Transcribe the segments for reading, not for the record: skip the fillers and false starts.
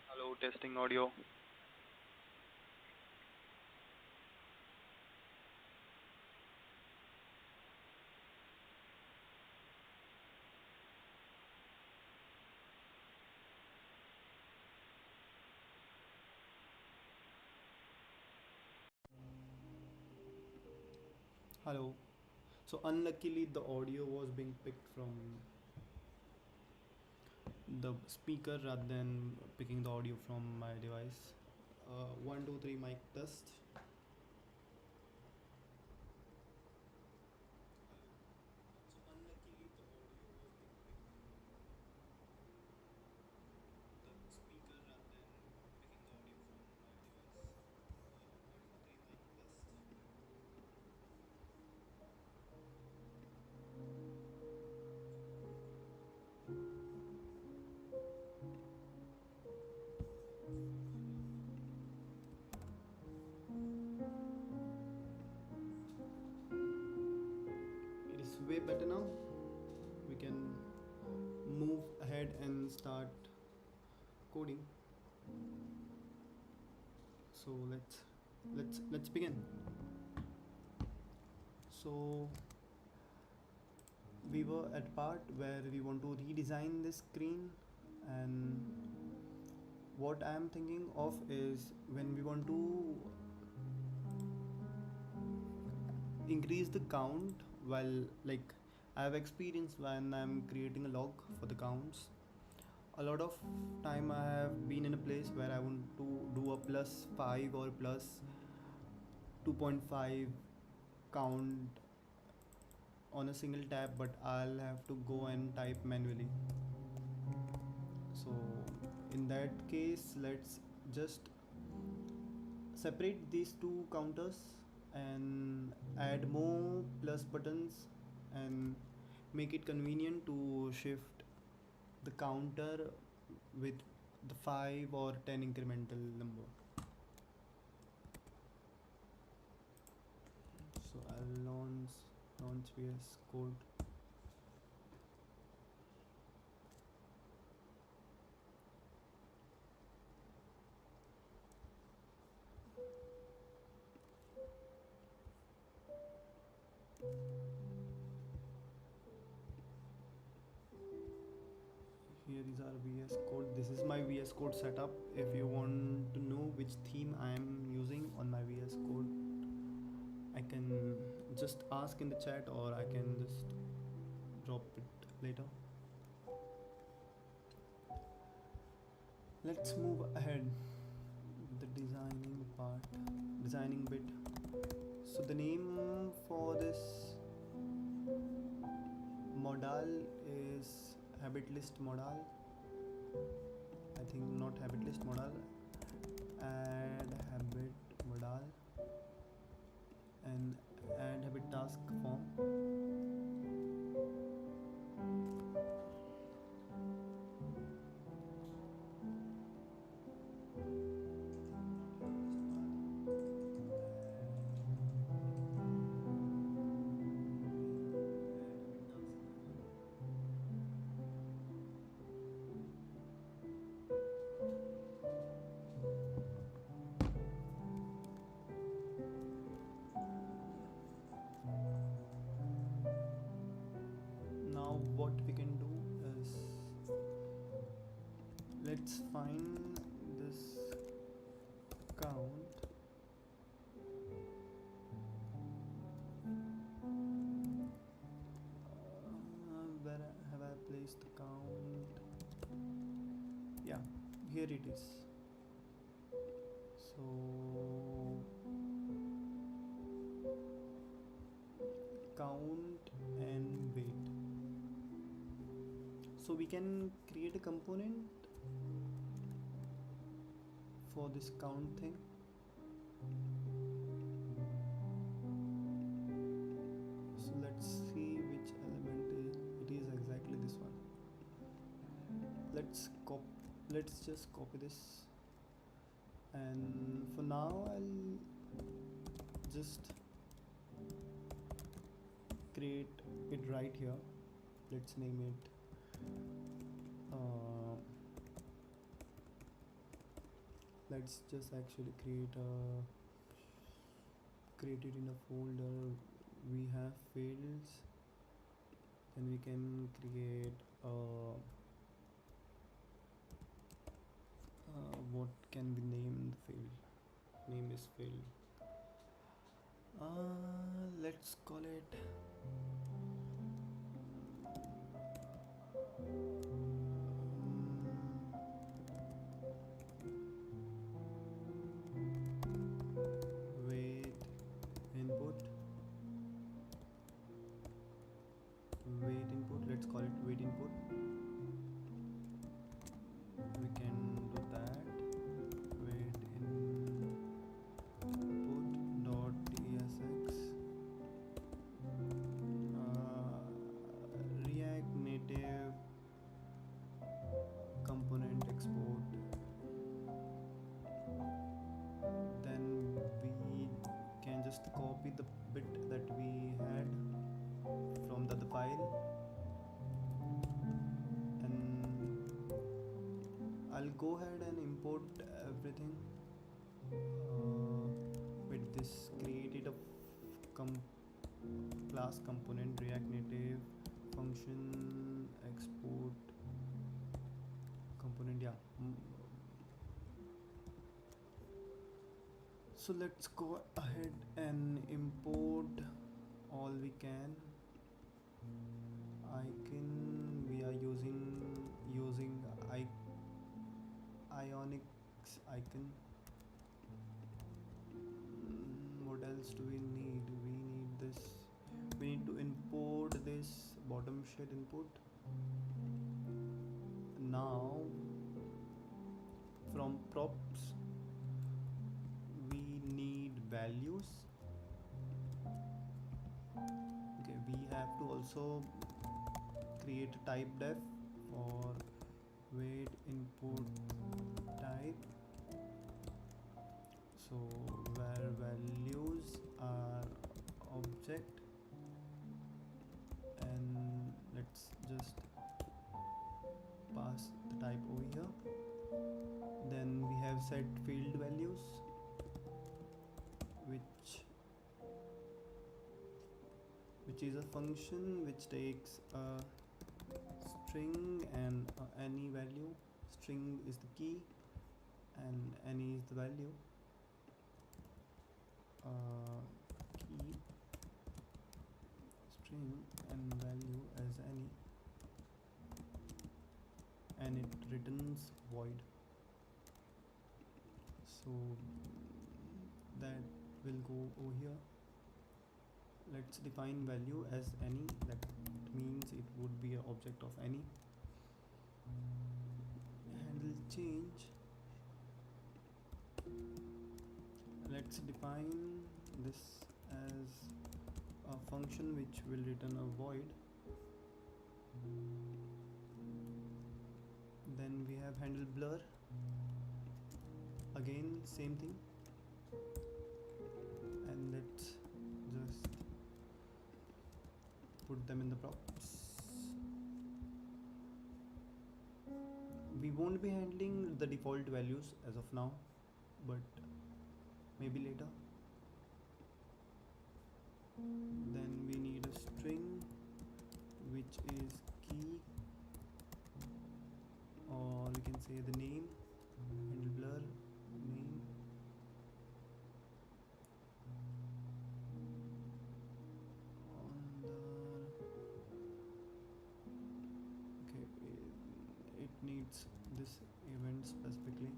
Hello, testing audio. Hello. So unluckily the audio was being picked from the speaker rather than picking the audio from my device. 1 2 3 mic test. So unluckily the audio was being picked from the speaker rather than picking the audio from my device. 1 2 3 mic test. It is way better now. We can move ahead and start coding. So let's begin. So we were at part where we want to redesign this screen, and what I am thinking of is when we want to increase the count, while like I have experience when I'm creating a log for the counts. A lot of time I have been in a place where I want to do a plus 5 or plus 2.5 count on a single tab, but I'll have to go and type manually. So in that case, let's just separate these two counters and add more plus buttons and make it convenient to shift the counter with the 5 or 10 incremental number. So I'll launch VS Code. Here is our VS Code. This is my VS Code setup. If you want to know which theme I am using on my VS Code, I can just ask in the chat, or I can just drop it later. Let's move ahead with the designing bit. So the name for this modal is habit list modal. I think not habit list modal. Add habit modal and add habit task form. Now what we can do is let's find this count. Where have I placed the count? Yeah, here it is. So count and wait. So we can create a component for this count thing. So let's see which element it is exactly this one. Let's just copy this, and for now I'll just create it right here. Let's name it let's just actually create it in a folder. We have fields, and we can create what can we name the field? Name is field. Let's call it wait input. Let's call it wait input. We can do that. Wait input dot tsx. React Native component export. Then we can just copy the bit that we had from the other file, and I'll go ahead and import everything with this created a class component React Native function export component. Yeah. So let's go ahead and import all we can. Icon, we are using Ionics icon. What else do we need? We need this. We need to import this bottom shell input. Now from props we need values. Okay, we have to also create a type def for wait input type. So where values are object, and let's just pass the type over here. Then we have set field values, which is a function which takes a string and any value. String is the key and any is the value. Key, string and value as any. and it returns void. So that will go over here. Let's define value as any. That means it would be an object of any. Handle change. Let's define this as a function which will return a void. Then we have handle blur. Again same thing, and let's just put them in the props. We won't be handling the default values as of now, but maybe later. Then we need a string which is key, or we can say the name, handle blur name. On the okay, it needs this event specifically.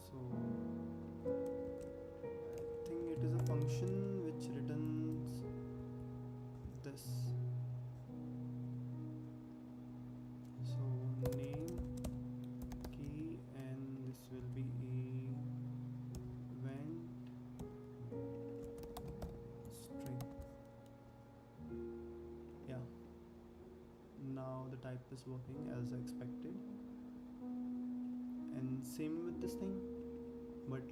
So I think it is a function which returns this. So name, key, and this will be event string. Yeah, now the type is working as expected, and same with this thing. But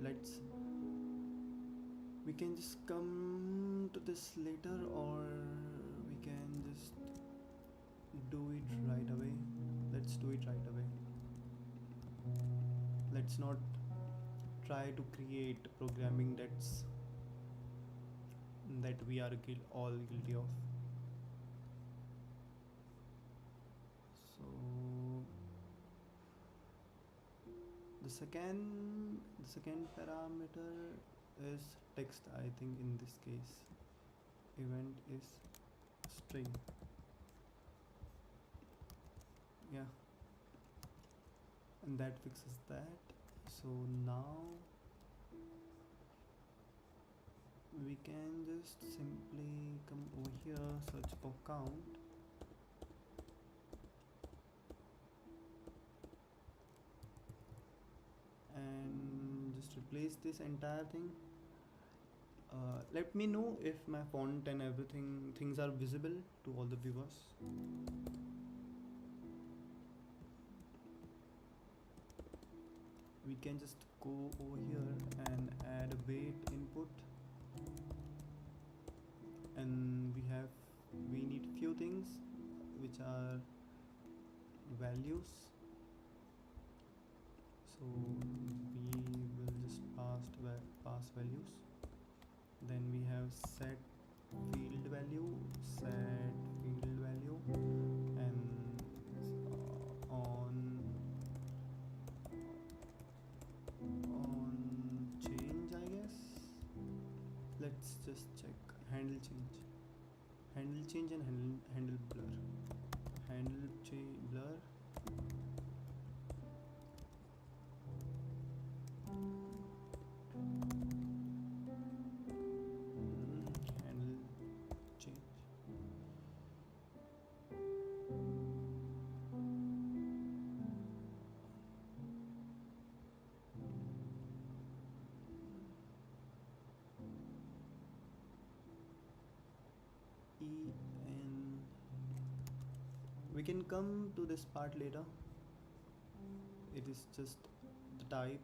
we can just come to this later, or we can just do it right away. Let's do it right away. Let's not try to create programming that we are all guilty of. So the second parameter is text. I think in this case event is string. Yeah, and that fixes that. So now we can just simply come over here, search for count, and just replace this entire thing. Let me know if my font and things are visible to all the viewers. We can just go over here and add a weight input, and we need few things which are values. So we will just pass values. Then we have set field value, and on change, I guess. Let's just check handle change and handle blur. Handle blur. Handle change. And we can come to this part later. It is just the type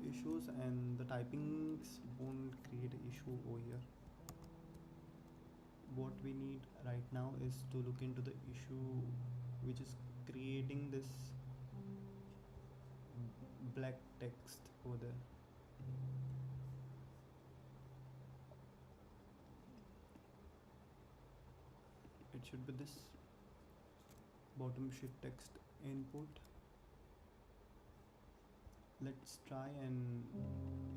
issues, and the typings won't create an issue over here. What we need right now is to look into the issue which is creating this black text over there. it should be this bottom sheet text input. Let's try and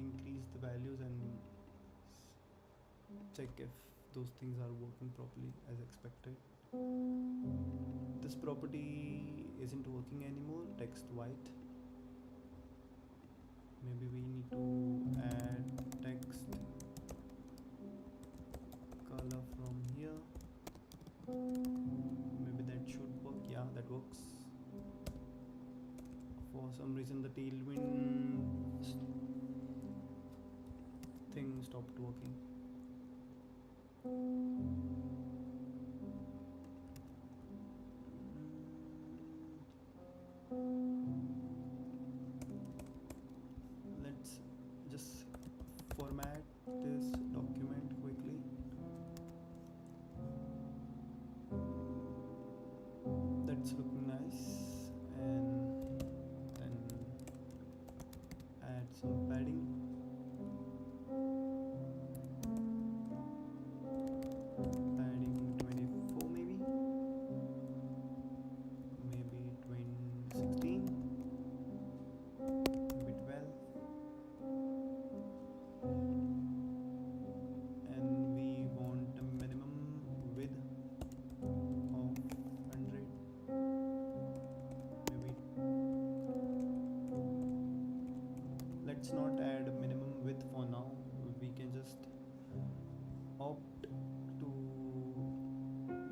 increase the values and check if those things are working properly as expected. This property isn't working anymore, text white. Maybe we need to add text color from here. Maybe that should work. Yeah, that works. For some reason the tailwind thing stopped working. Let's just format this document quickly. That's looking nice, and then add some padding. Padding 24 maybe, maybe 16, maybe 12, and we want a minimum width of 100, maybe. Let's not add a minimum width for now. We can just opt to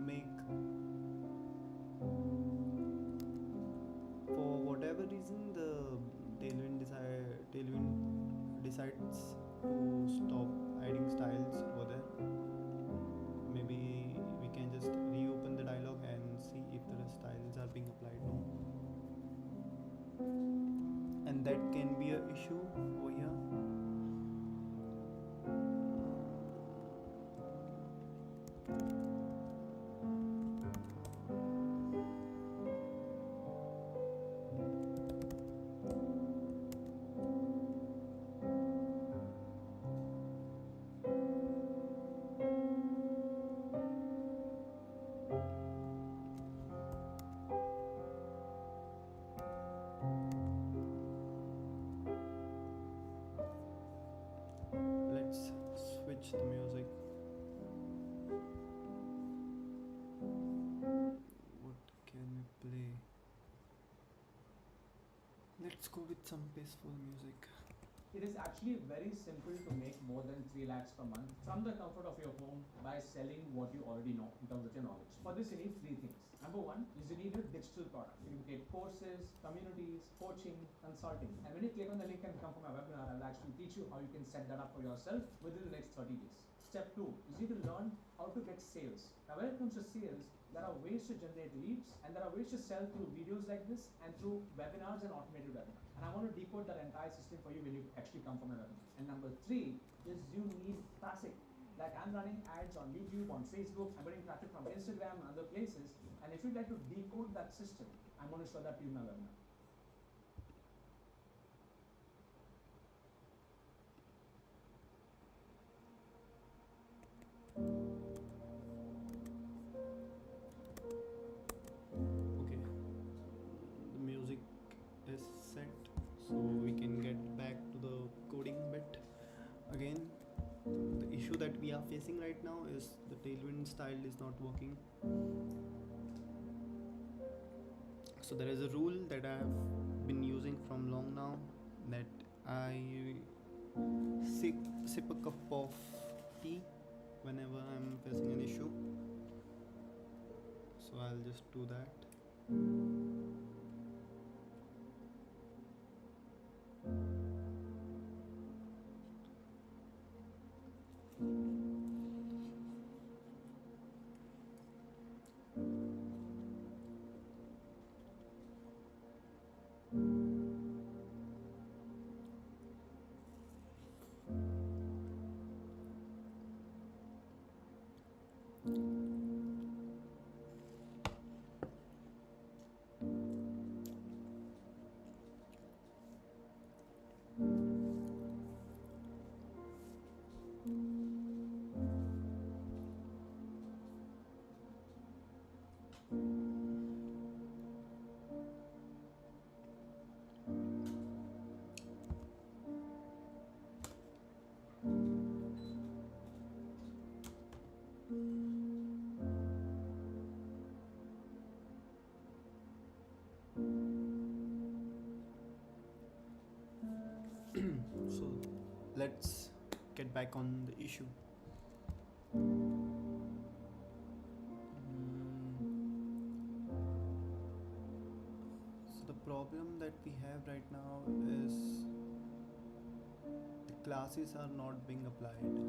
make, for whatever reason the tailwind decides to stop adding styles over there. Maybe we can just reopen the dialog and see if the styles are being applied now, and that can be an issue over here. Let's switch the music. What can we play? Let's go with some peaceful music. It is actually very simple to make more than 3 lakhs per month from the comfort of your home by selling what you already know in terms of your knowledge. For this, you need 3 things. Number 1 is you need a digital product. You can create courses, communities, coaching, consulting. And when you click on the link and come from my webinar, I will actually teach you how you can set that up for yourself within the next 30 days. Step 2 is you need to learn how to get sales. Now when it comes to sales, there are ways to generate leads and there are ways to sell through videos like this and through webinars and automated webinars. And I want to decode that entire system for you when you actually come from a webinar. And number 3 is you need traffic. Like I'm running ads on YouTube, on Facebook, I'm getting traffic from Instagram and other places. And if you'd like to decode that system, I'm going to show that to you in my webinar. Okay, the music is set, so we can get back to the coding bit again. The issue that we are facing right now is the tailwind style is not working. So there is a rule that I have been using from long now, that I sip a cup of tea whenever I'm facing an issue. So I'll just do that. let's get back on the issue. So the problem that we have right now is the classes are not being applied to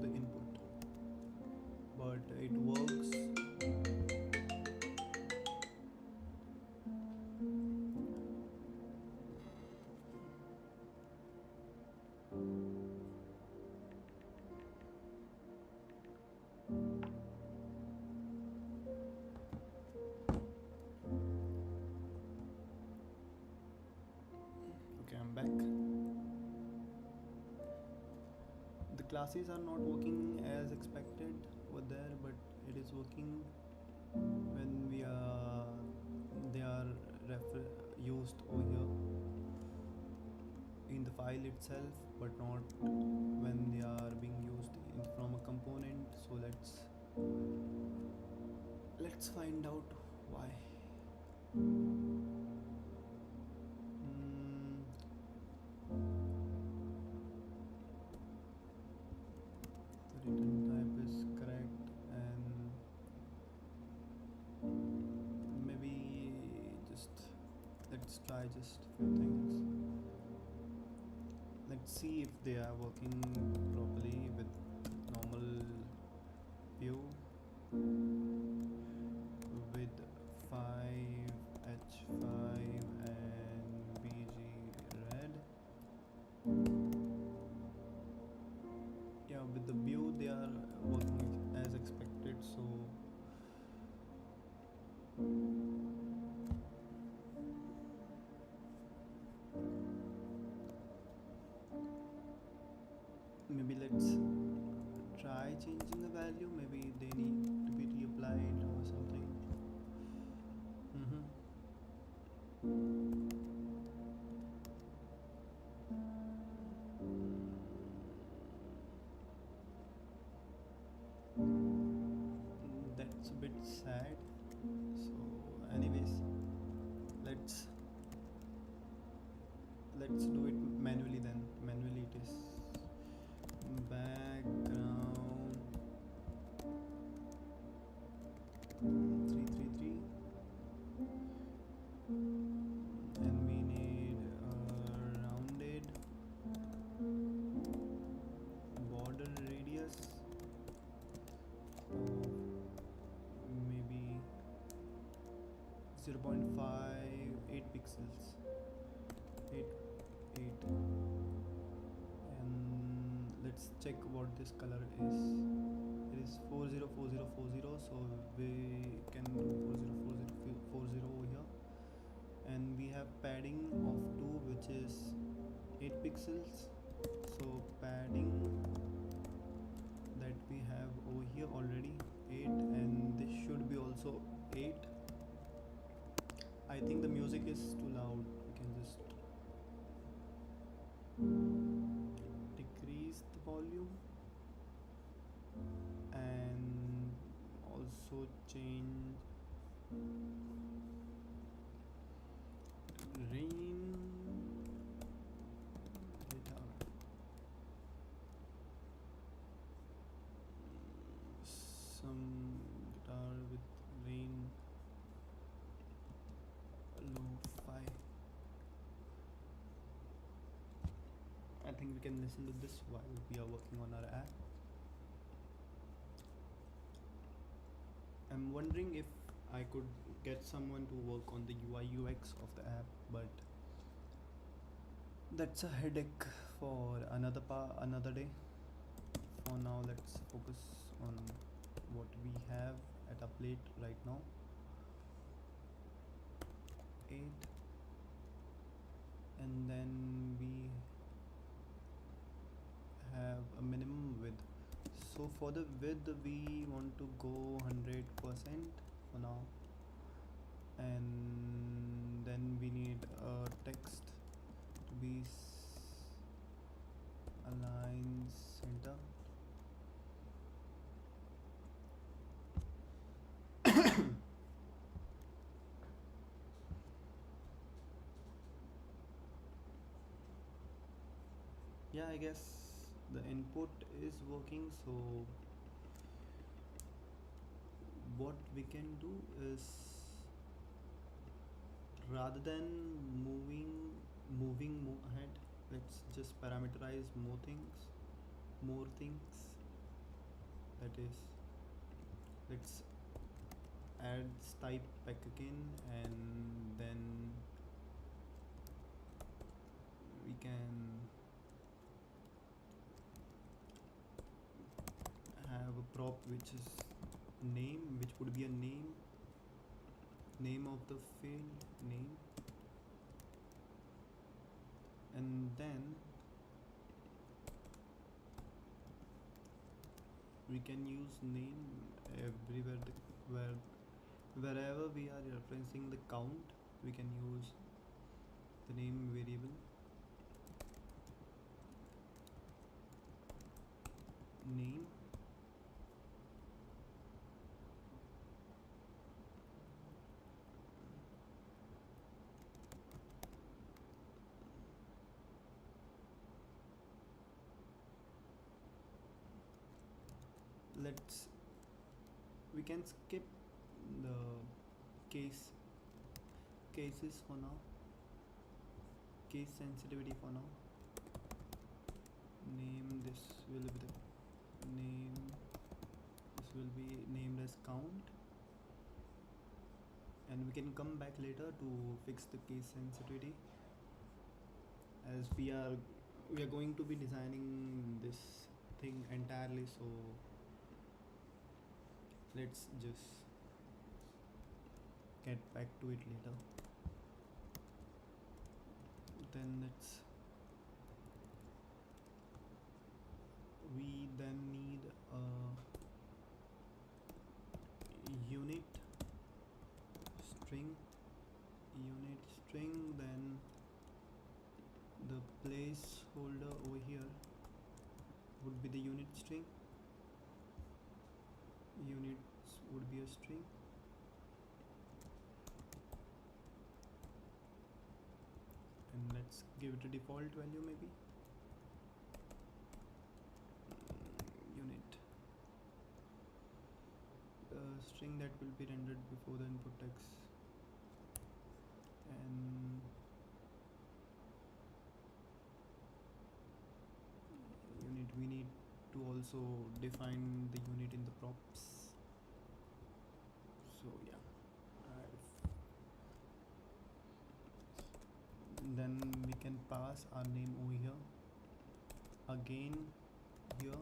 the input, but it works. Okay, I'm back. The classes are not working as expected over there, but it is working when we are they are used over here in the file itself, but not when they are being used from a component. So let's find out why. The return type is correct, and maybe just let's try just few things. Let's see if they are working properly with normal view with 5h5 and bg red. Yeah, with the view they are working as expected, so maybe let's try changing the value. Maybe they need to be reapplied or something. That's a bit sad. So anyways, let's do it manually then. Manually it is background 333, and we need a rounded border radius of maybe 0.58 pixels. 8 and let's check what this color is. It is 404040, so we can do 404040 over here, and we have padding of 2, which is 8 pixels. So padding that we have over here already 8, and this should be also 8. I think the music is too loud. We can just decrease the volume and also change rain guitar. Some guitar with rain lo-fi. I think we can listen to this while we are working on our app. I'm wondering if I could get someone to work on the UI UX of the app, but that's a headache for another day. For now, let's focus on what we have at our plate right now. 8, and then we have a minimum width. So for the width we want to go 100% for now, and then we need a text to be aligned center. Yeah, I guess the input is working. So what we can do is, rather than moving ahead, let's just parameterize more things. That is, let's add type back again, and then we can have a prop which is name, which would be a name of the field name, and then we can use name everywhere where wherever we are referencing the count, we can use the name variable name. Let's We can skip the case cases for now, case sensitivity for now. Name this will be the name this will be named as count, and we can come back later to fix the case sensitivity, as we are going to be designing this thing entirely. So let's just get back to it later. Then we then need a unit string then the placeholder over here would be the unit string. Units would be a string, and let's give it a default value, maybe unit, string that will be rendered before the input text. And unit, we need to also define the unit in the props. So yeah, then we can pass our name over here again, here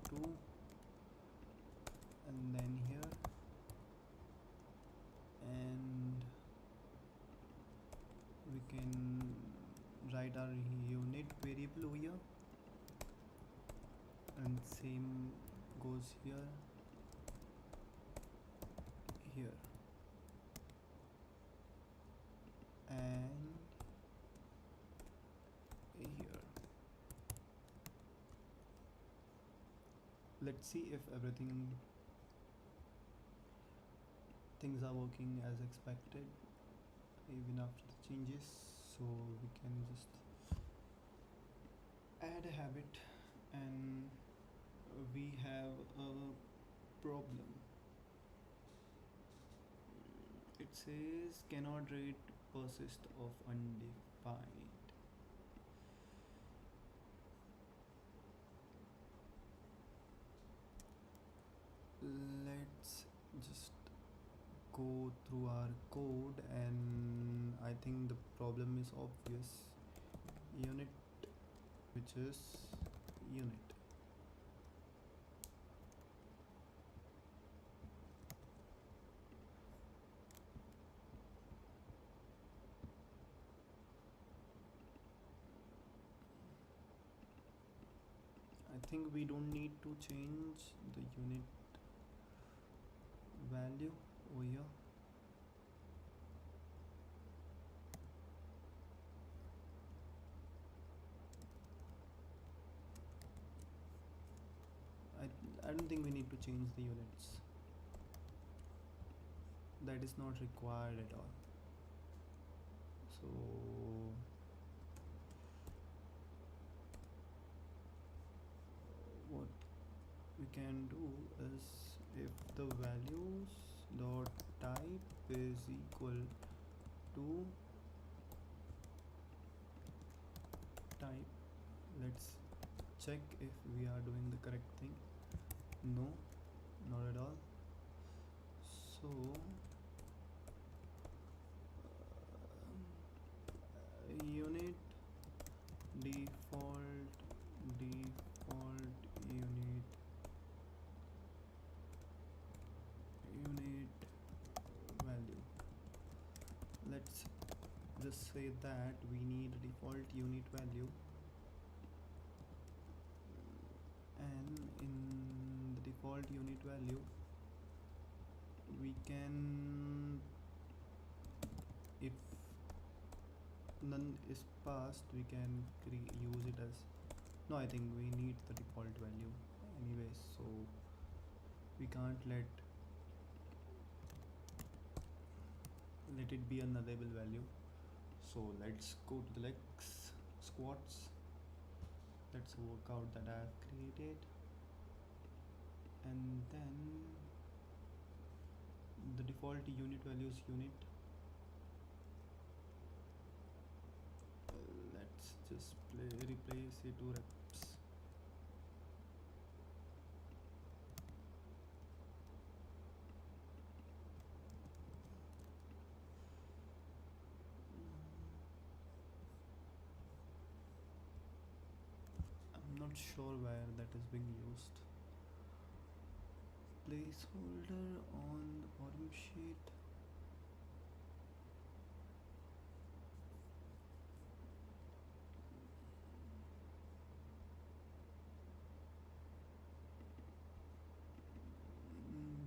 too, and then here, and we can write our unit variable over here, and same goes here, and here. Let's see if things are working as expected even after the changes. So we can just add a habit, and we have a problem. It says cannot read persist of undefined. Let's just go through our code, and I think the problem is obvious. Unit, which is unit. I think we don't need to change the unit value over here. I don't think we need to change the units. That is not required at all. So what we can do is, if the values dot type is equal to type, let's check if we are doing the correct thing. No, not at all. So unit default unit value. Let's just say that we need a default unit value, and in the default unit value we can, if none is passed, we can use it as, no, I think we need the default value anyways, so we can't let it be a nullable value. So let's go to the Lex squats. Let's work out that I have created, and then the default unit value is unit. Let's just replace it to reps. I'm not sure where that is being used. Placeholder on the bottom sheet.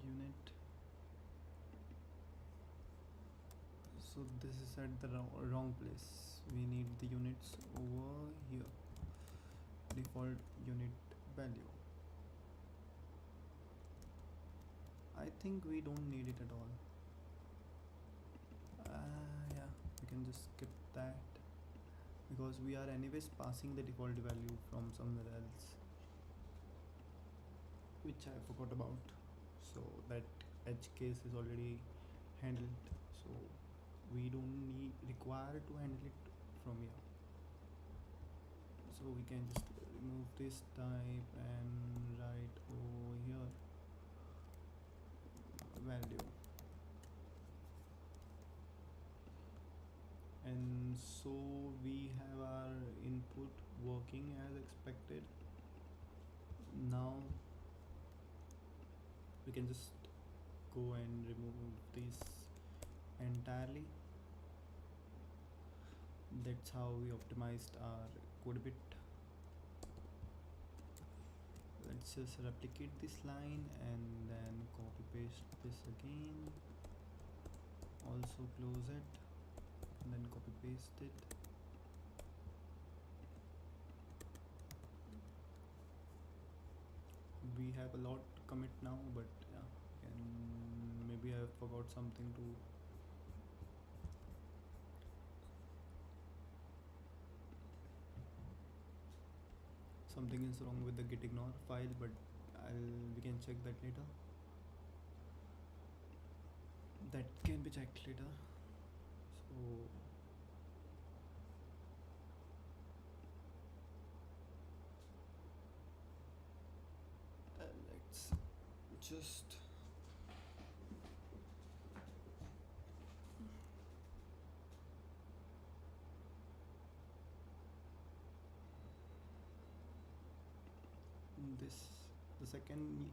Unit. So this is at the wrong place. We need the units over here. Default unit value. I think we don't need it at all. Yeah, we can just skip that, because we are anyways passing the default value from somewhere else, which I forgot about. So that edge case is already handled, so we don't require to handle it from here. So we can just remove this type and write over here value, and so we have our input working as expected. Now we can just go and remove this entirely. That's how we optimized our code bit. Let's just replicate this line and then copy paste this again, also close it and then copy paste it. We have a lot to commit now, but yeah, and maybe I forgot something to. Something is wrong with the git ignore file, but we can check that later. That can be checked later. So let's just this, the second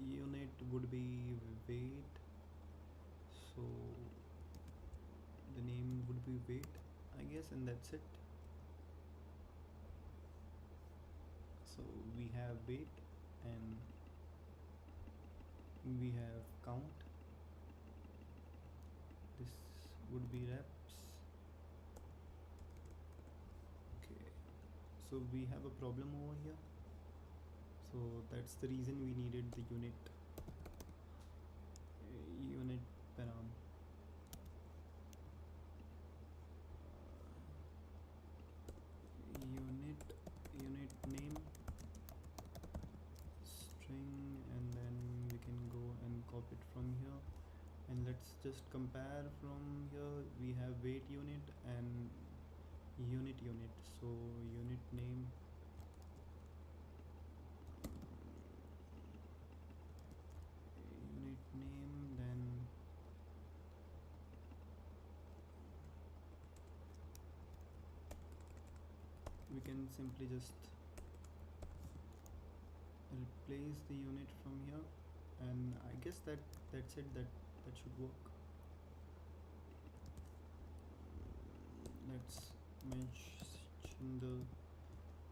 unit would be weight, so the name would be weight, I guess, and that's it. So we have weight and we have count. This would be reps. Okay, so we have a problem over here, so that's the reason we needed the unit param. it from here, and let's just compare from here. We have weight unit and unit. So unit name, then we can simply just replace the unit from here, and I guess that's it. That should work. Let's mention the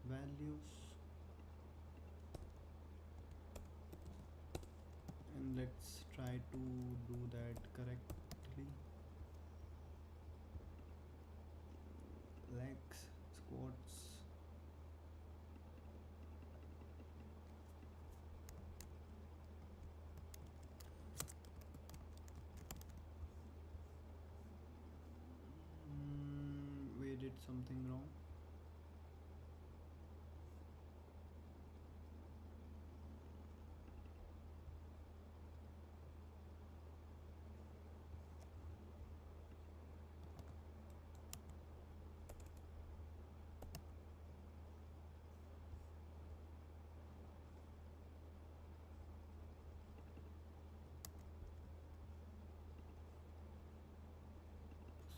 values, and let's try to do that correctly. Legs, squats, we did something wrong.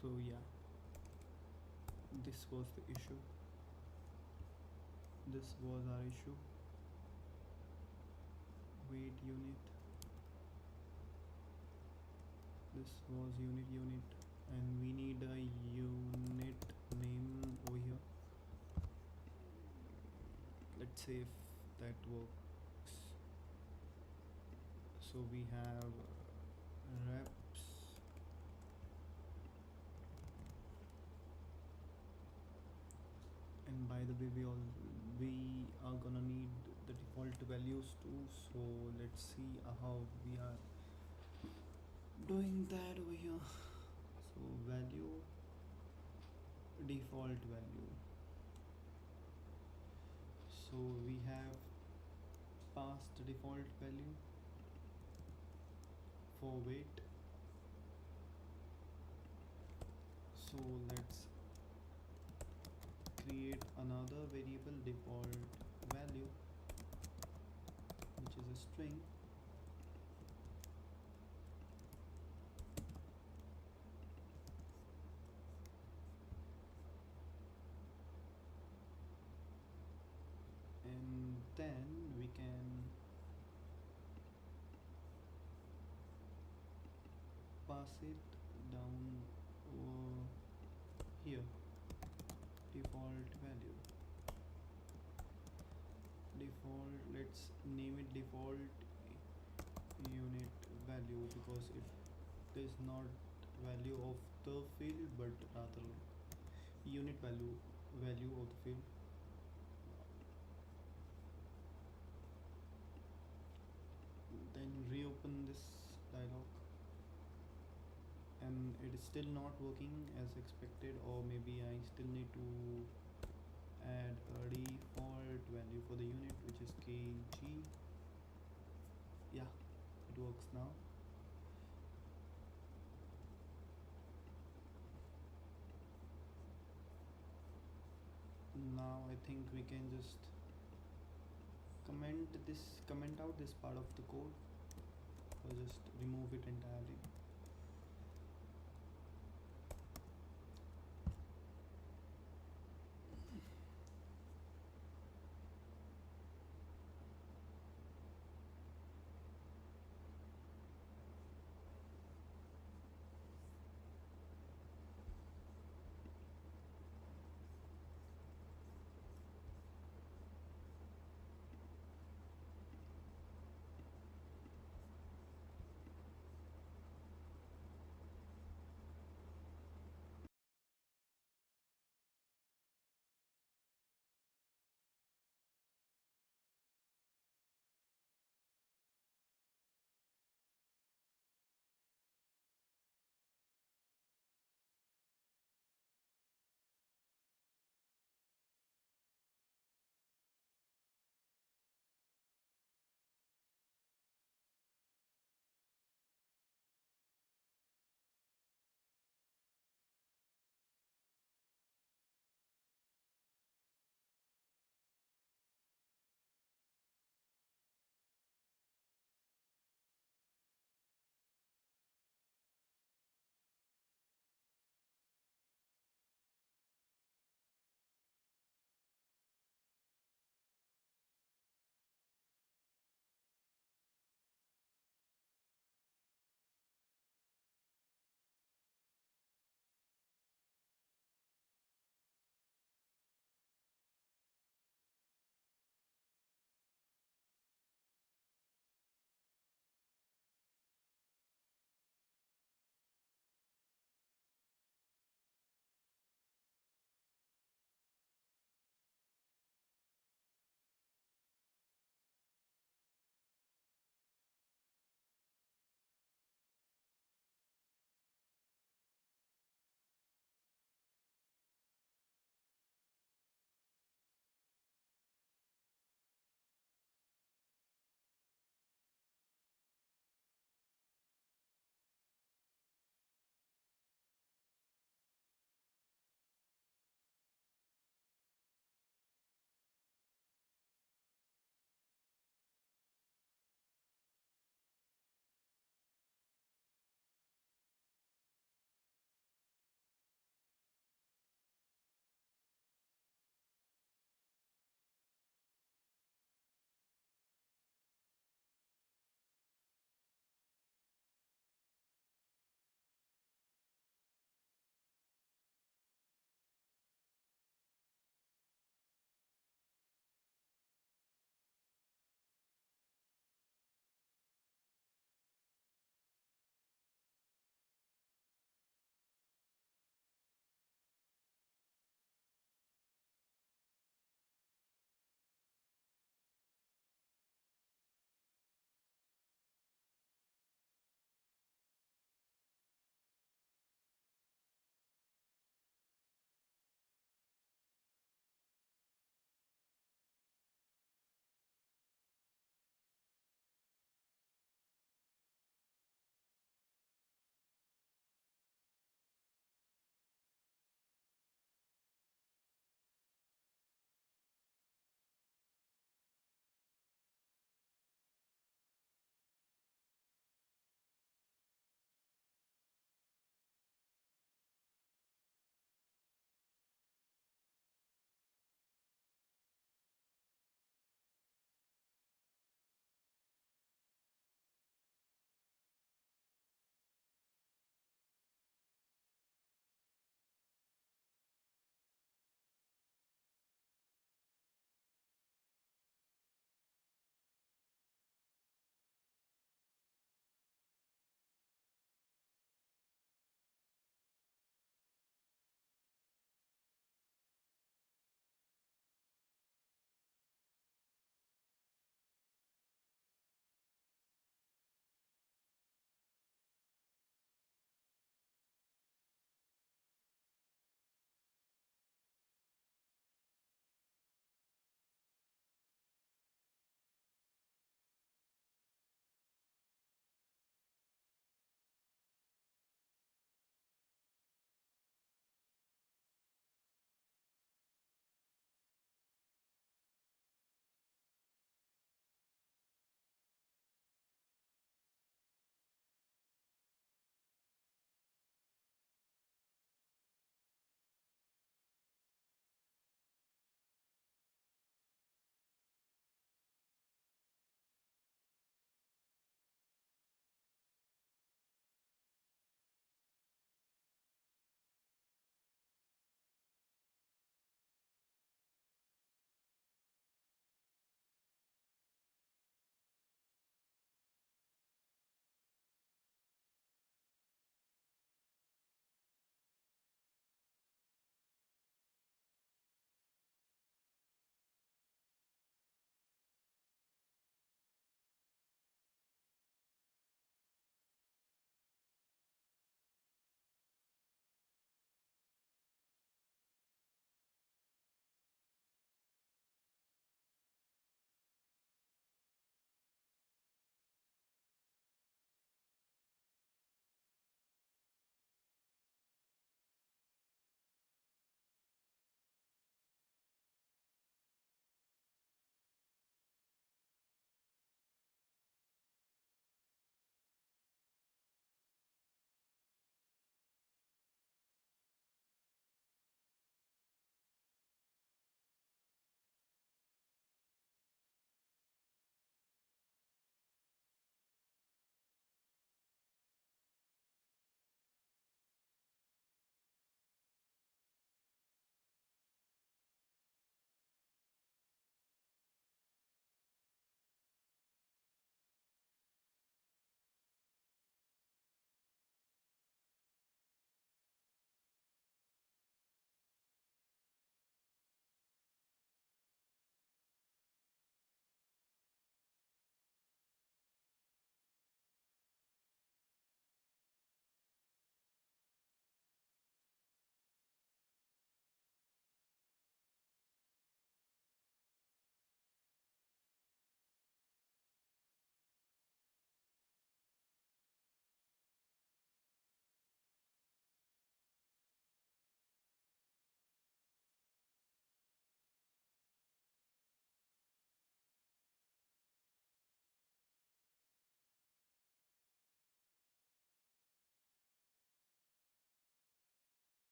So yeah, this was the issue. This was our issue. Weight unit, this was unit, and we need a unit name over here. Let's see if that works. So we have reps, and by the way, we are gonna need the default values too. So let's see how we are doing that over here. So value, default value. So we have passed the default value for weight. So let's create another variable default value, which is a string. And then we can pass it down over here, default value. Default, let's name it default unit value, because it is not value of the field but rather unit value of the field. Then reopen this dialog, and it is still not working as expected, or maybe I still need to add a default value for the unit, which is kg. Yeah, it works now. Now I think we can just comment out this part of the code, or just remove it entirely.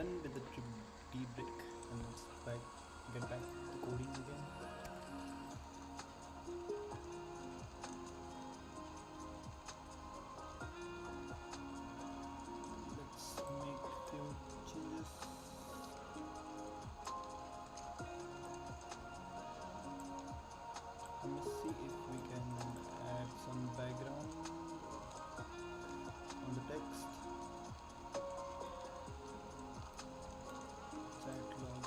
done with the tea break, and let's get back to coding again. Let's make few changes. Let me see if we can add some background on the text. Chat log.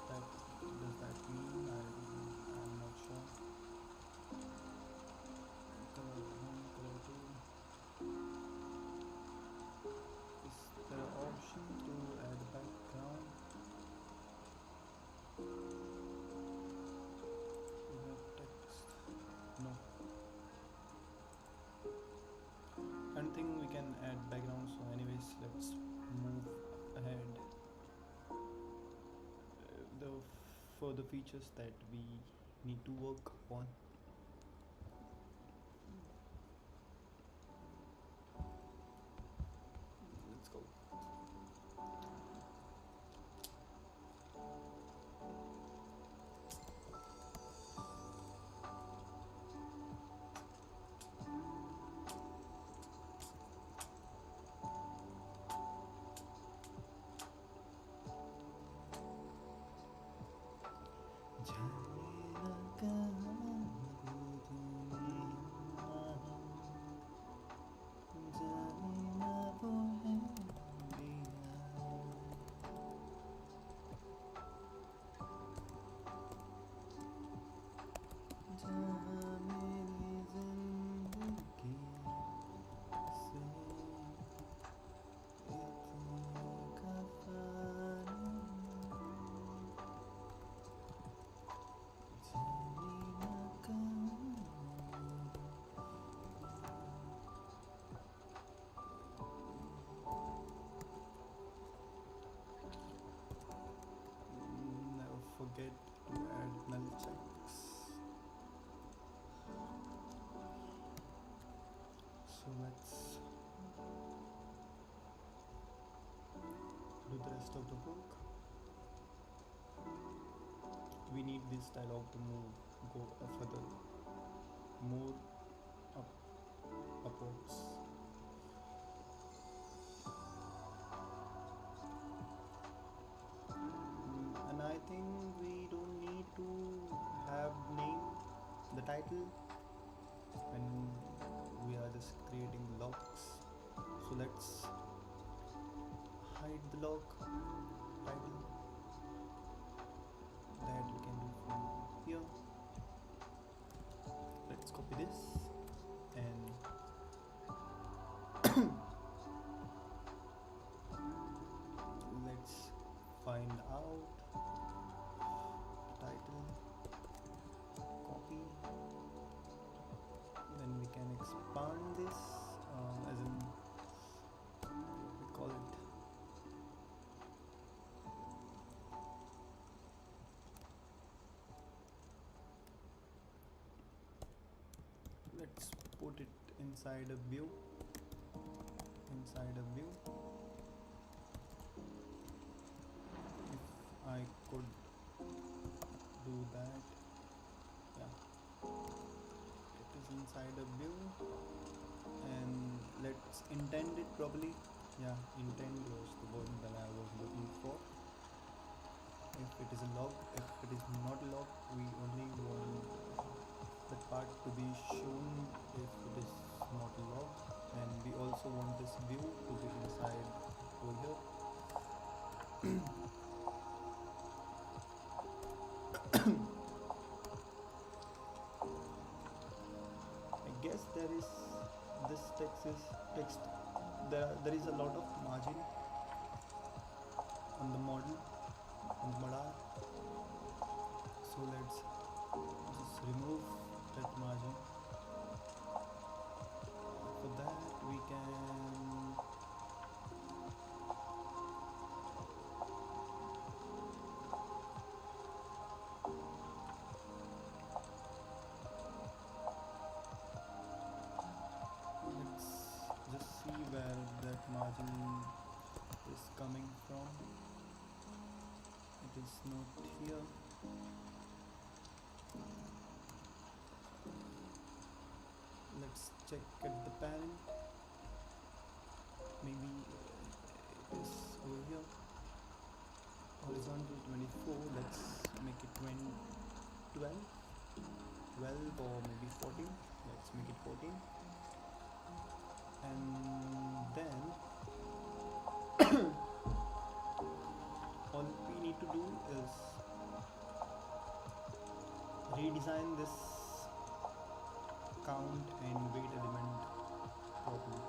What does that mean? I'm not sure. Color 1, color 2. Is there an option to add background? We have text. No. I don't think we can add background, so anyways, let's move ahead. The further features that we need to work on. Let's go. Never forget to add null checks. So let's do the rest of the work. We need this dialog to go further, more upwards. And I think we don't need to have name the title when we are just creating logs. So let's hide the log title. That we can do from here. Let's copy this and let's find out the title, copy, then we can expand this as in what we call it. Let's put it inside a view. If I could do that, yeah, it is inside a view, and let's intend it properly. Yeah, intend was the word that I was looking for. If it is a log, if it is not a log, we only want that part to be shown if it is not a log, and we also want this view to be inside over here. I guess there is this text. There is a lot of margin on the model, on the modal. So let's just remove that margin. For that we can let's just see where that check at the parent. Maybe it is over here. Horizontal 24. Let's make it 20, 12, 12 or maybe 14. Let's make it 14. And then all we need to do is redesign this count and weight element properly.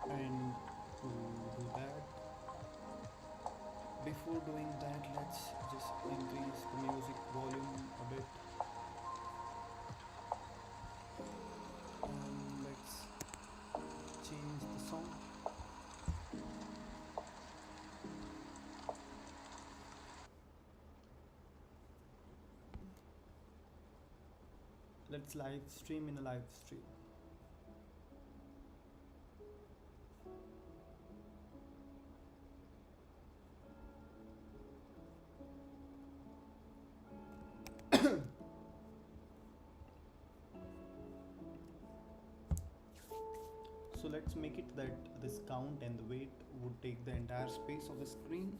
And to do that, before doing that, let's just increase the music volume a bit. And let's change the song. Let's live stream in a live stream. So let's make it that this count and the weight would take the entire space of the screen.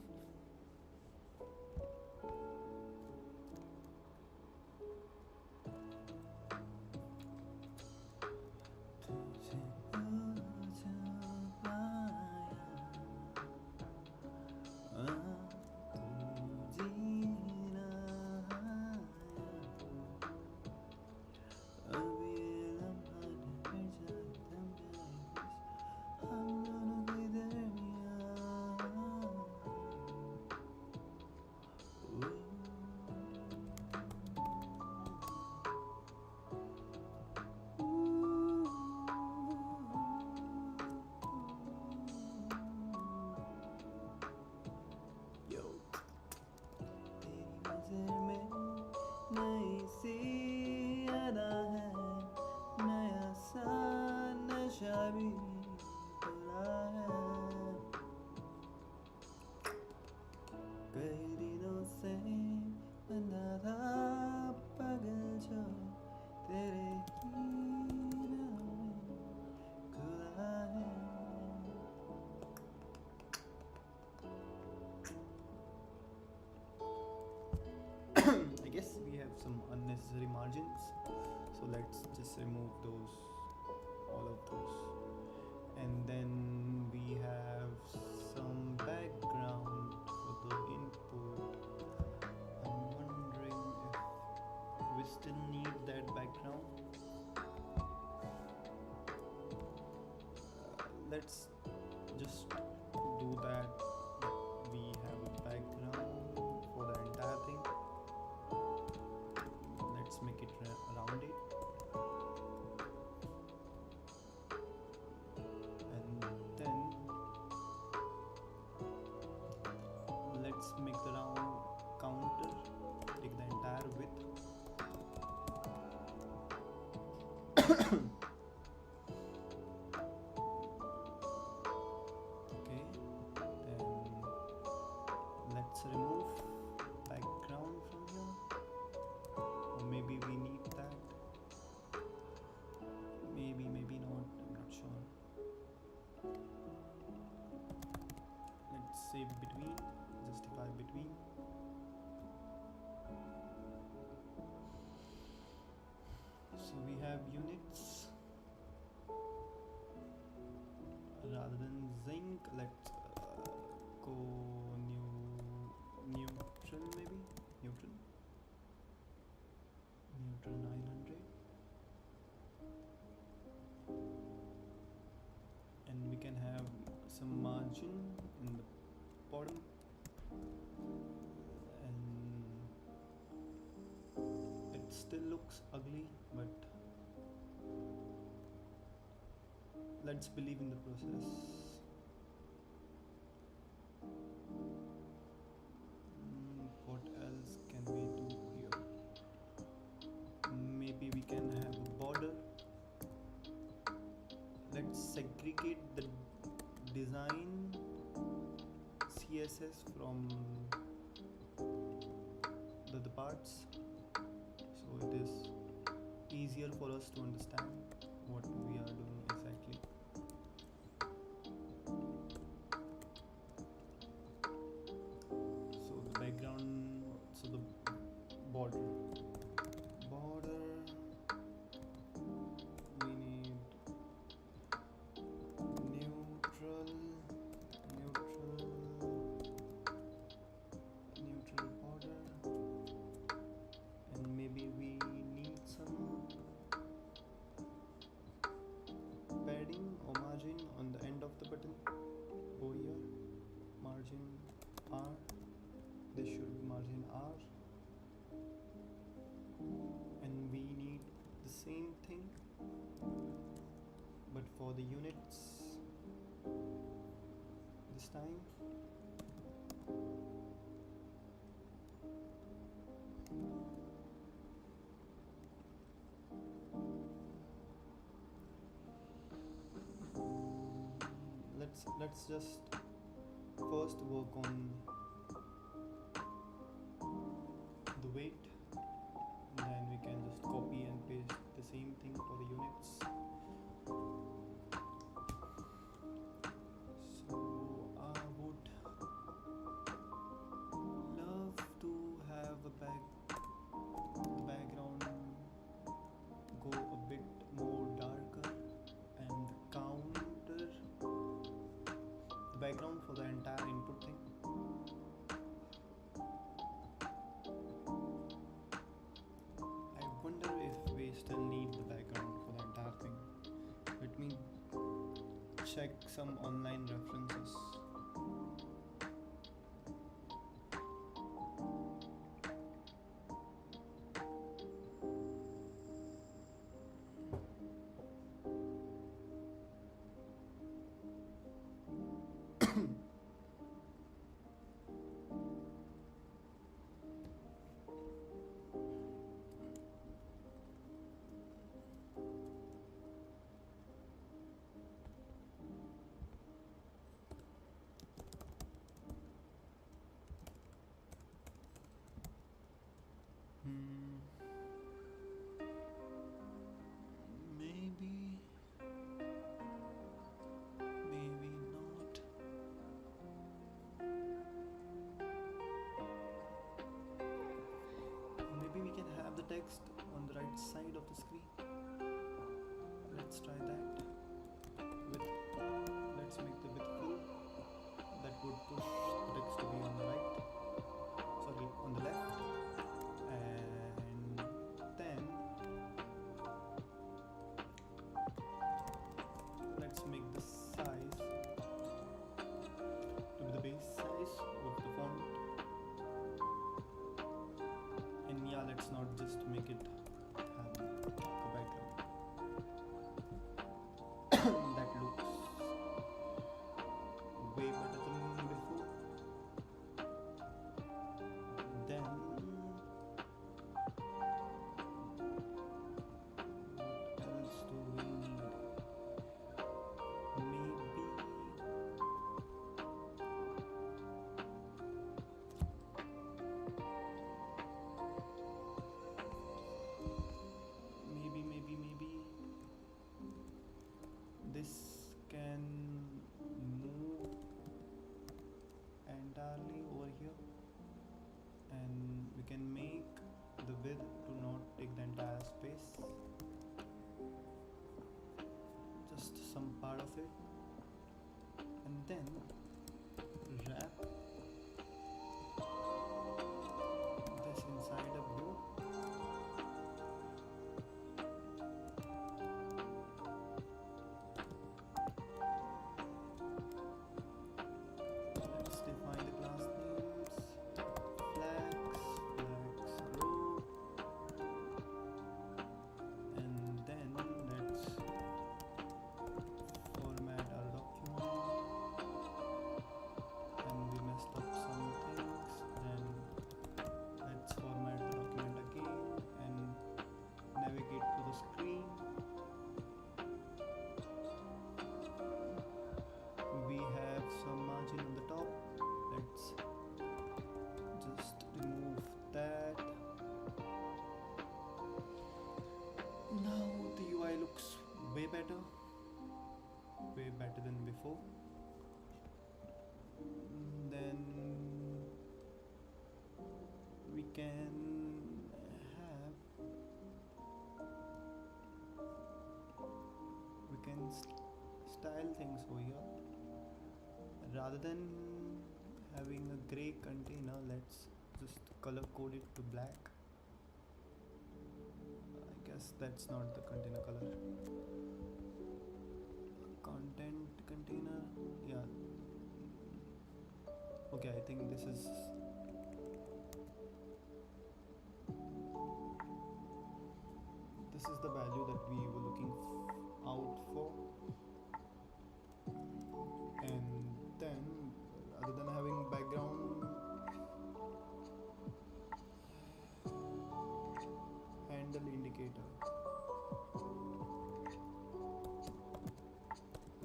I guess we have some unnecessary margins, so let's just remove those, all of those. And then we have some background for the input. I'm wondering if we still need that background. Let's just do that. We have a background for the entire thing. Let's make it around it. And then let's make the round counter take the entire width. Okay, then let's remove background from here, or maybe we need that, maybe not, I'm not sure. Let's say between, justify between. So we have units rather than zinc. Let's go neutral, maybe neutral 900, and we can have some margin in the bottom, and it still looks ugly, but let's believe in the process. What else can we do here? Maybe we can have a border. Let's segregate the design CSS from the parts, so it is easier for us to understand what we are doing exactly. So the background, so the border, we need neutral border, and maybe we need some padding or margin on the end of the button over here. Margin R, this should be margin R, and we need the same thing but for the units this time. Let's just first work on the weight, then we can just copy and paste the same thing for the units. So I would love to have the background go a bit more darker, and the background for the entire input thing. I wonder if we still need the background for the entire thing. Let me check some online references. Maybe not. Maybe we can have the text on the right side of the screen. Let's try that. Let's make the width full. That would push the text to be on the right. Sorry, on the left. And then let's make the size to be the base size of the font. And yeah, let's not just make it have a background. That looks way better than before. Then what else do we need? Maybe this can move entirely over here, and we can make the width to not take the entire space, just some part of it, and then wrap this inside a bow. Let's define the class names, flags row, and then let's format our document. And we messed before. Then we can have style things over here. Rather than having a gray container, let's just color code it to black. I guess that's not the container color. Content container, yeah. Okay, I think this is the value that we were looking out for. And then rather than having background handle indicator,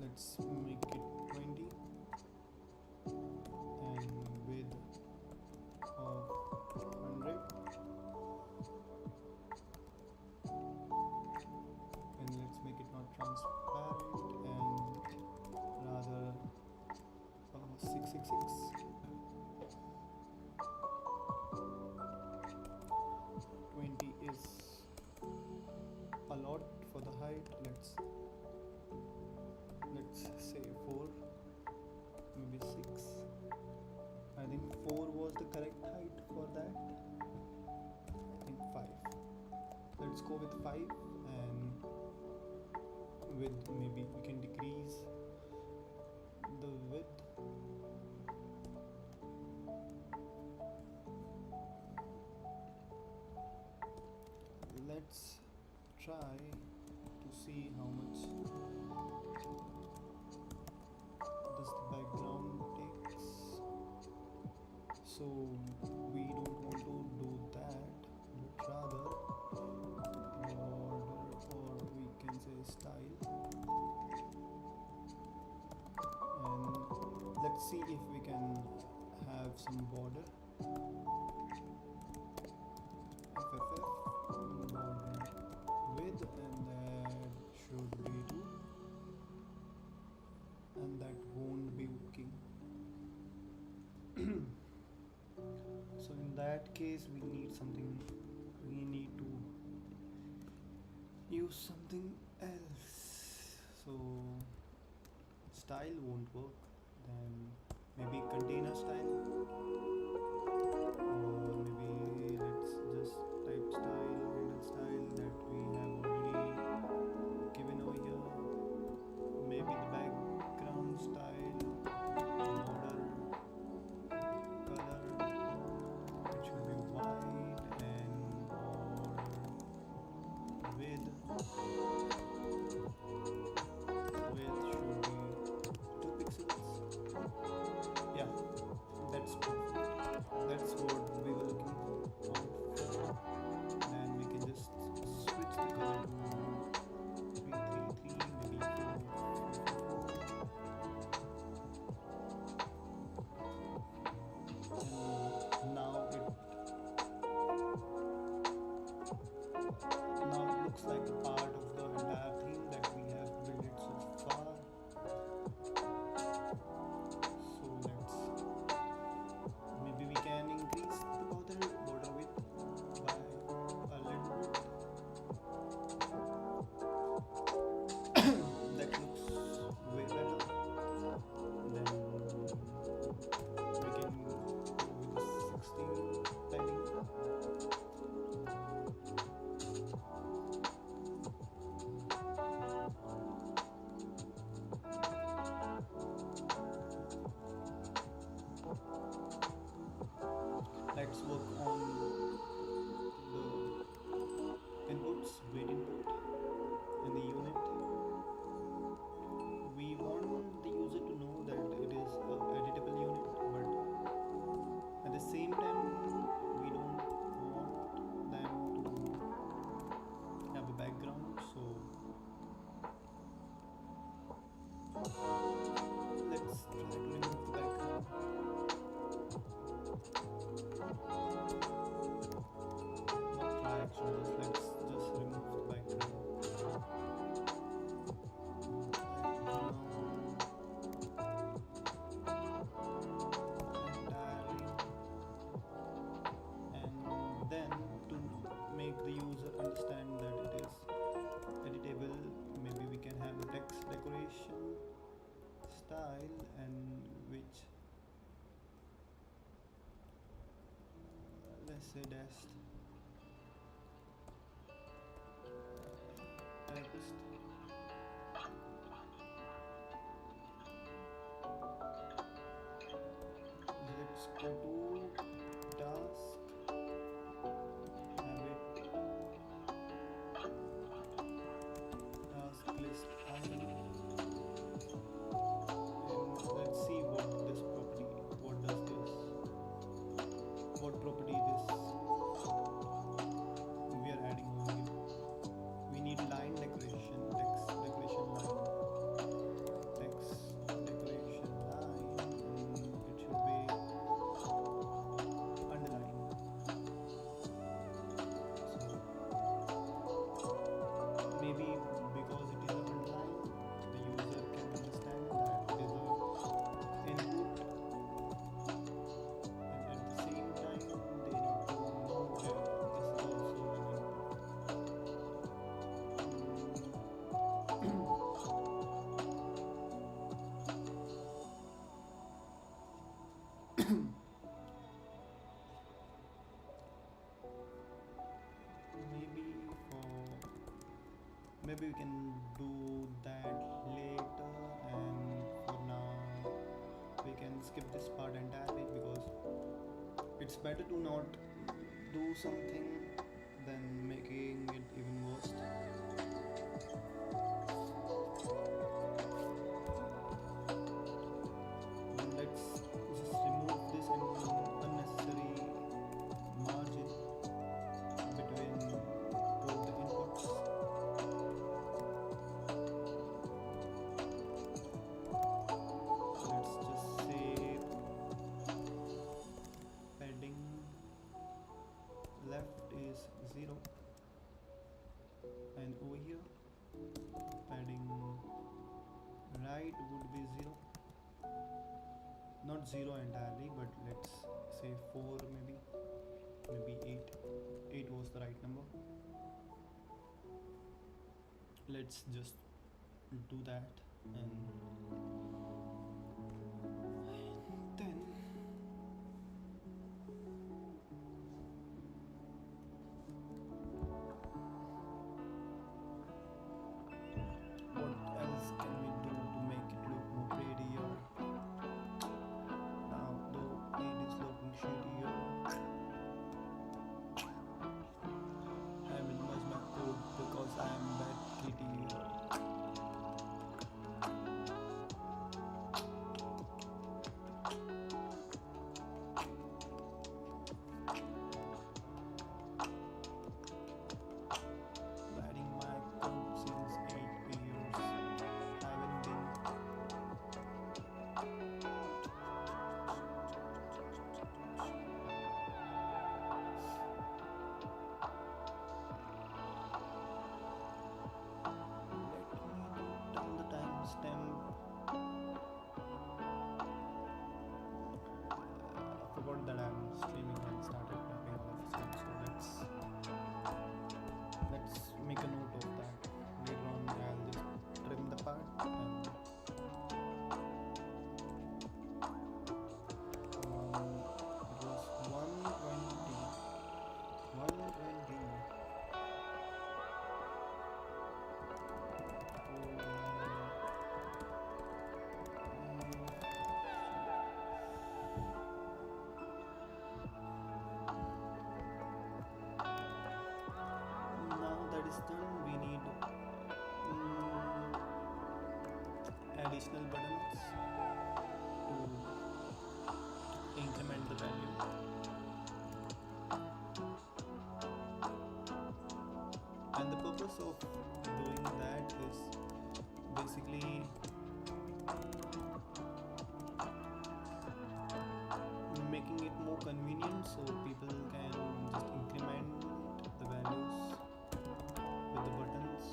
let's make it 20 and width of 100, and let's make it not transparent and rather 666. 20 is a lot for the height. Let's say 4, maybe 6. I think 4 was the correct height for that. I think 5. Let's go with 5, and width maybe we can decrease the width. Let's try to see how much this background takes. So we don't want to do that, but rather border, or we can say style. And let's see if we can have some border. FFF border width, and that should be 2, and that won't be working. So in that case we need to use something else. So style won't work, then maybe container style, or maybe let's just type style, handle style that we have already given over here. Maybe the background style, border color, it should be white, and width should be 2 pixels. Yeah, that's perfect. That's what we were looking for. And we can just switch the color to 333, maybe 4. And now it looks like a part of the entire theme that we have built it so far. So maybe we can increase the border width by a little bit. That looks way better. Then we can go with the 16 padding. Let's work on the inputs, weight input in the unit. We want the user to know that it is an editable unit, but at the same time we don't want them to have a background, so let's try to remove the background. Not try, actually, let's just remove say dest text. Let's go to task, have it task list I, and let's see what this property, what does this, what property this we are adding over here. We need line decoration, text decoration line, text decoration line, and it should be underline. So maybe because it is a underline, the user can understand that it is a input, and at the same time they need to know that this is also an input. maybe for maybe we can do that later, and for now we can skip this part entirely because it's better to not do something than making it even worse. Let's just remove this unnecessary margin between both the inputs. Let's just say padding left is 0, and over here padding right would be 0, not 0 entirely, but let's say 4, maybe 8 was the right number. Let's just do that, and then what else can we do to make it look more prettier? Now though it is looking shittier, I minimize my code because I am bad kitty. Writing my code since 8 years. I haven't been let me note down the timestamp. I forgot that I'm streaming and started typing all of a sudden, so let's make a note of that. Later on I'll just trim the part, and it was 120. Now that is done, we need additional buttons to increment the value. And the purpose of doing that is basically making it more convenient so people can just increment the values with the buttons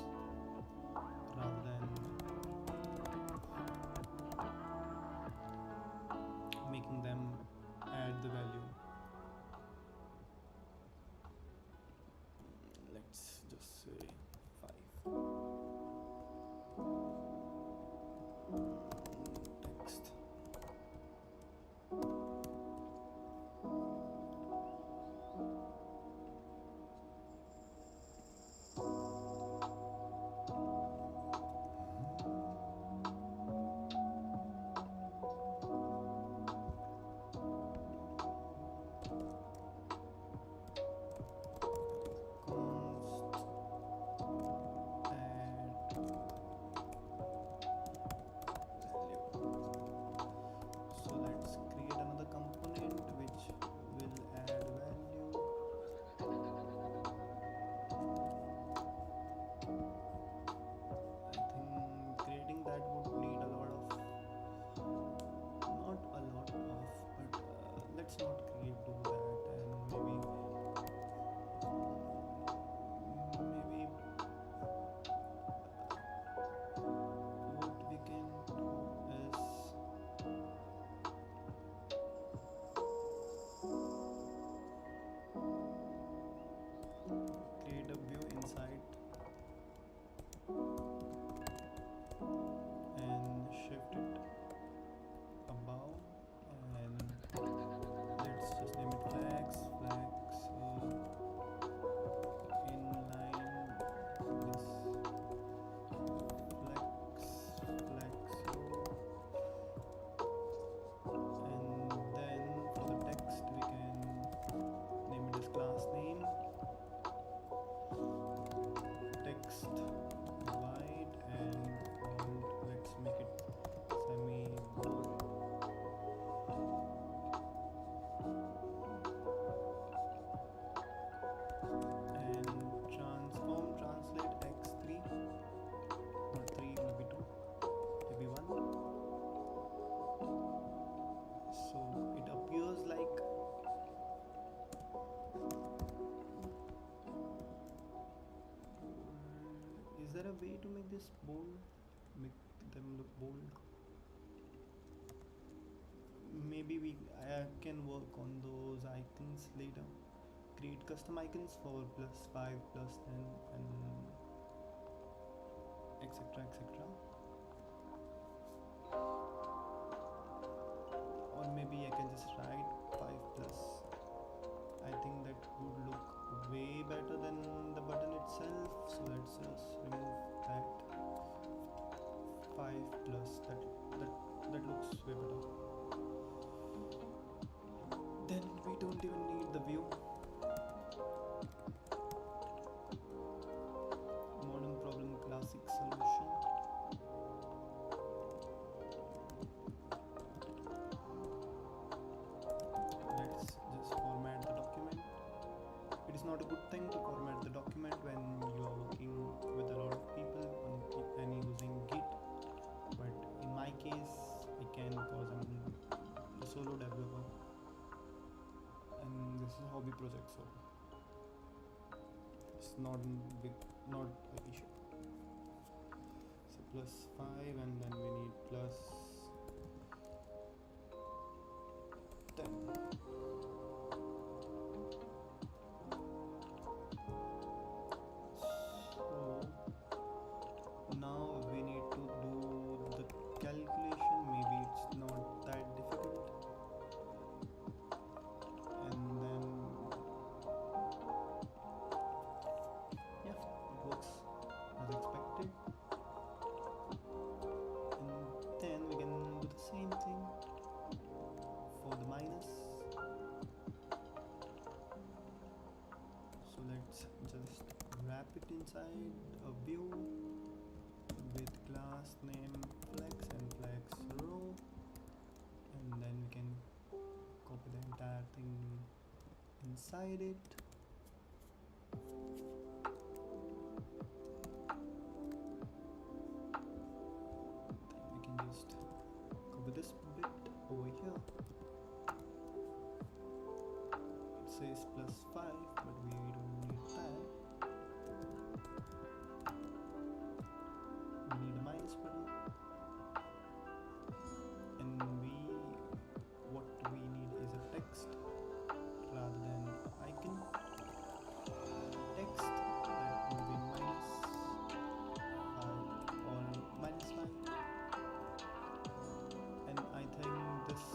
rather than making them add the value. Let's just say 5. Text. a way to make this bold? Make them look bold? Maybe I can work on those icons later. Create custom icons for +5, +10, and etc, etc. Or maybe I can just write 5 plus. I think that would look way better than the button itself, so let's just remove that 5 plus. That looks way better. Then we don't even need the view. Modern problem, classic solution. Let's just format the document. It is not a good thing to format the document when you are working with a lot of people and using Git, but in my case I can because I'm a solo developer and this is a hobby project, so it's not big, not an issue. So +5 and then we need +10. Now we need to do the calculation. Maybe it's not that difficult. And then yeah, it works as expected. And then we can do the same thing for the minus. So let's just wrap it inside a view with class name flex and flex row, and then we can copy the entire thing inside it. Then we can just copy this bit over here. It says +5, but we don't need that. We need a minus button, and what we need is a text rather than an icon. Text that would be -5 or -5, and I think this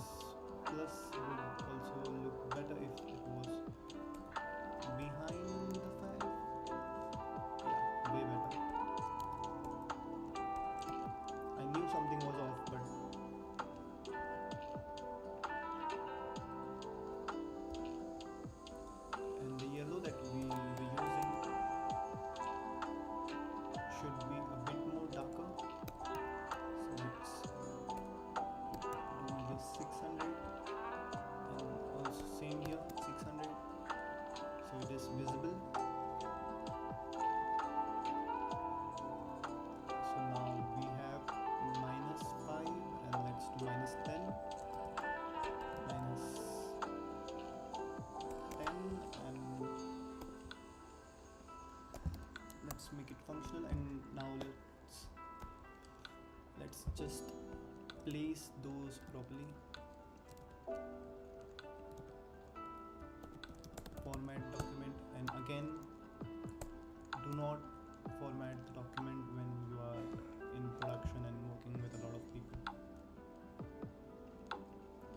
plus would also look better if it was behind the 5. Yeah, way better. I knew something was off, but and the yellow that we were using should be a bit more darker. So let's do this 600, and also same here 600, so it is visible. So now we have -5, and let's do -10, -10, and let's make it functional. And now let's just place those properly. Format document, and again, do not format the document when you are in production and working with a lot of people.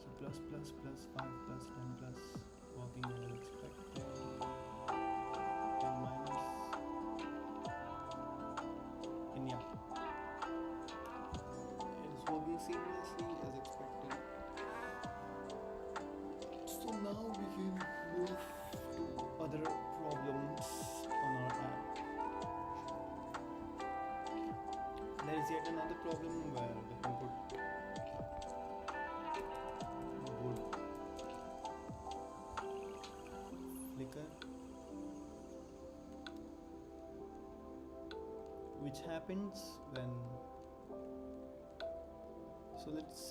So +++5 +10 plus working as expected, and minus, and yeah, it's working seamlessly as expected. So now we can move to other problems on our app. There is yet another problem where the input would flicker, which happens when. So let's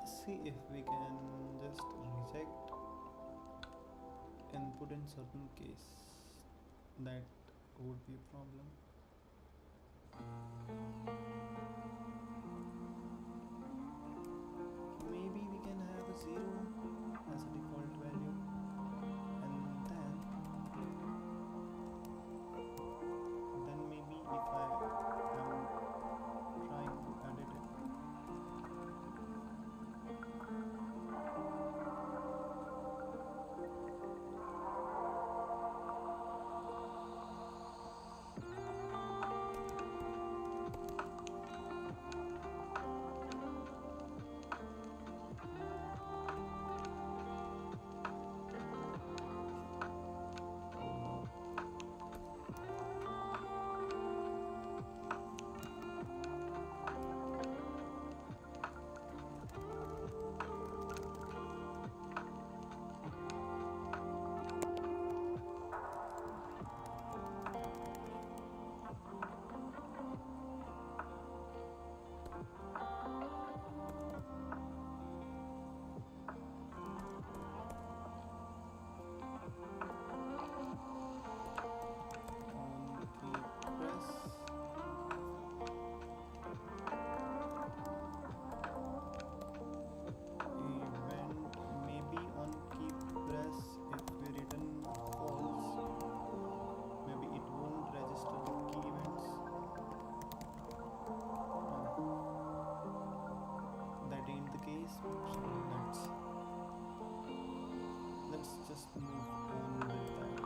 see if we can just reject input in certain case. That would be a problem. Maybe we can have a 0 as a default value, and then maybe if I am trying to edit it, on key press, event maybe on key press, if we return false, maybe it won't register the key events. That ain't the case, so let's just move on with that.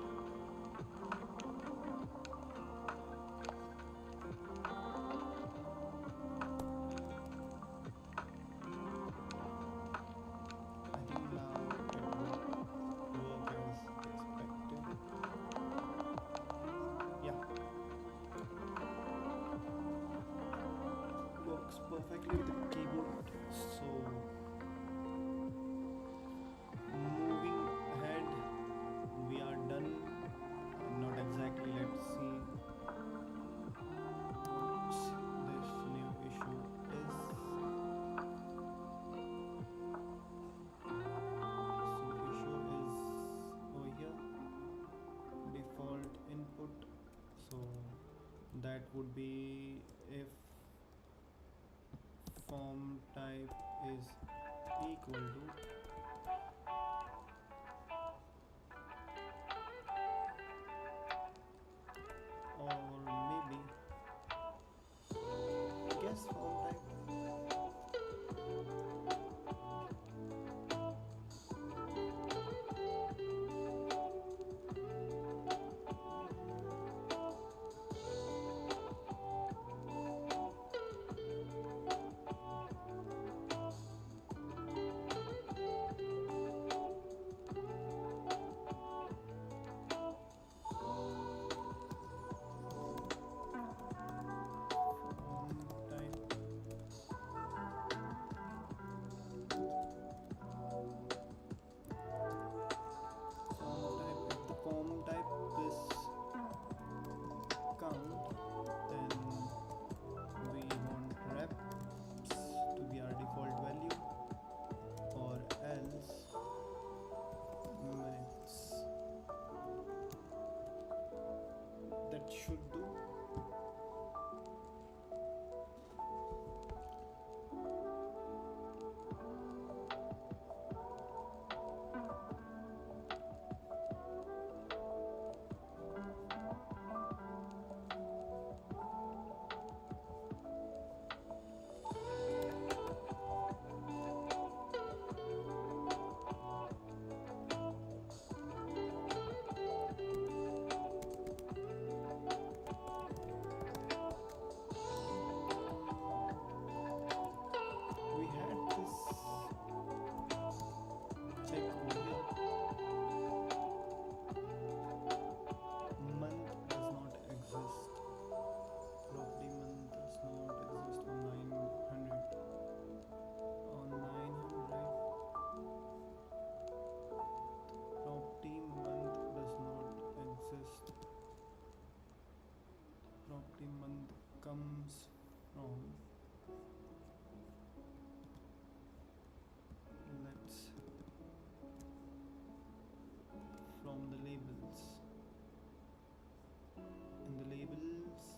I think now it would work as expected. Yeah, works perfectly with the keyboard. So moving ahead, we are done. Not exactly. Let's see what's this new issue is. So issue is over here, default input. So that would be if form type is equal to or maybe guess form type. should do. We had this check over here. Month does not exist. Property month does not exist on 900. On 900, property month does not exist. Property month comes from, let's, from the labels. In the labels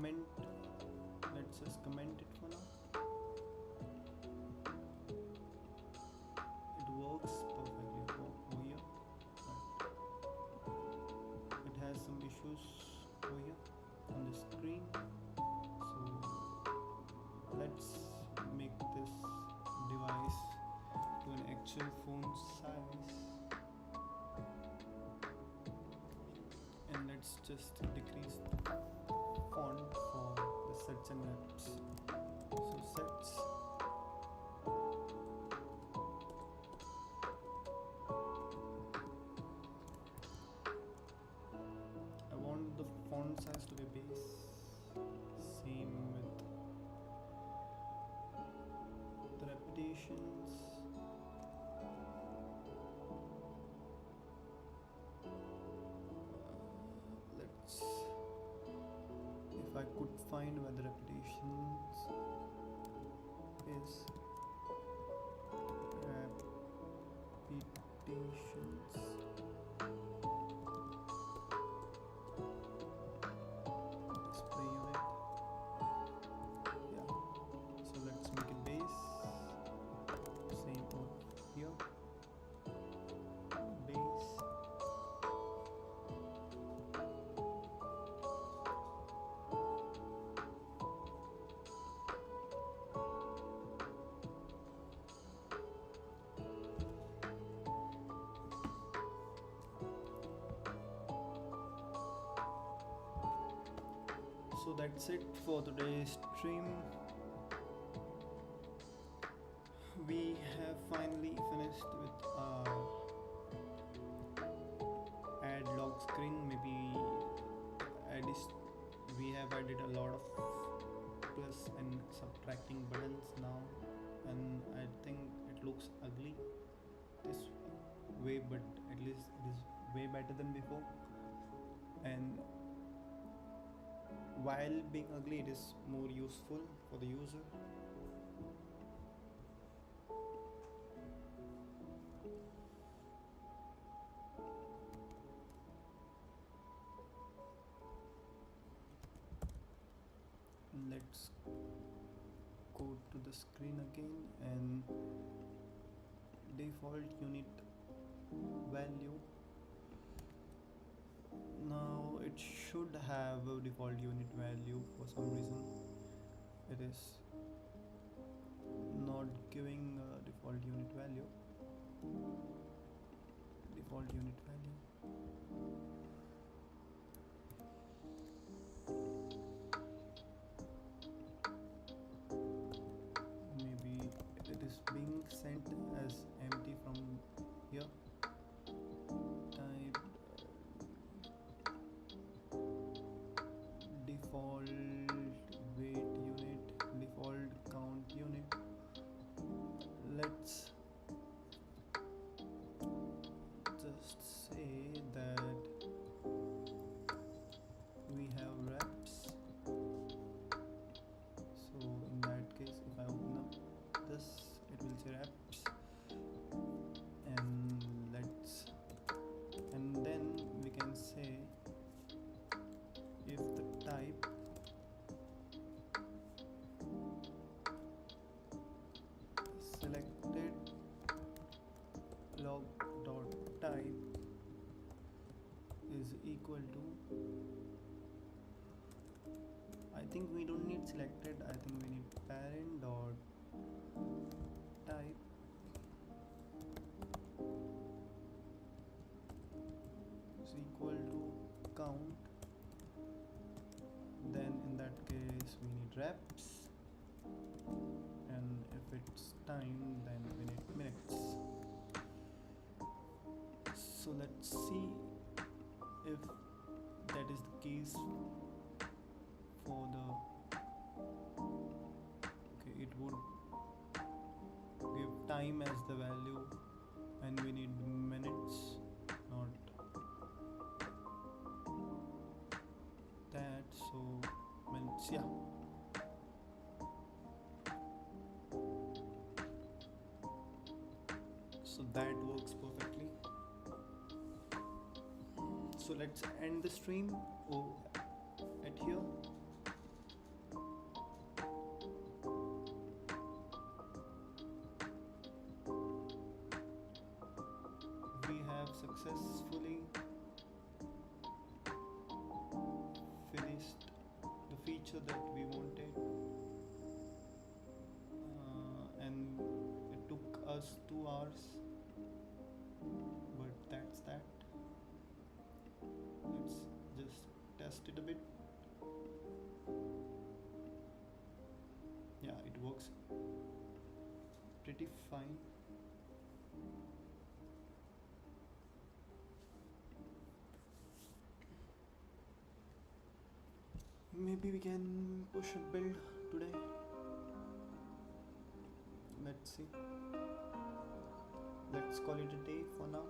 comment. Let's just comment it for now. It works perfectly over here, but it has some issues over here on the screen. So let's make this device to an actual phone size, and let's just decrease the font for the sets and apps. So sets, I want the font size to be base. Same with the repetitions. Let's, if I could find where the repetitions is, repetitions, display unit, yeah. So let's make it base. Same over here, base. So that's it for today's stream. We have finally finished with our add log screen. Maybe we have added a lot of plus and subtracting buttons now, and I think it looks ugly this way, but at least it is way better than before. And while being ugly, it is more useful for the user. Let's go to the screen again, and default unit value. Now it should have a default unit value. For some reason it is not giving a default unit value. Default unit value. Maybe it is being sent as empty from here. Type default weight unit, default count unit. Let's just say that we have reps. So in that case, if I open up this, it will say reps, and then we can say if the type selected log dot type is equal to, I think we don't need selected, I think we need parent dot type is equal to count. Then in that case we need reps, and if it's time, then we need minutes. So let's see if that is the case for the, okay, it would give time as the value, and we need minutes, not that. So minutes, yeah. So that works perfectly. So let's end the stream at here. successfully finished the feature that we wanted, and it took us 2 hours, but that's that. Let's just test it a bit. Yeah, it works pretty fine. Maybe we can push a build today. Let's see. Let's call it a day for now.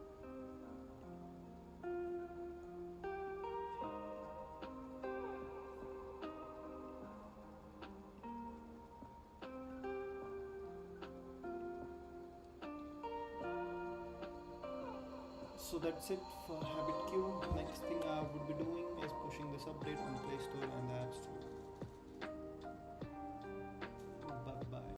So that's it for HabitQ. Next thing I would be doing is pushing this update on Play Store and the App Store.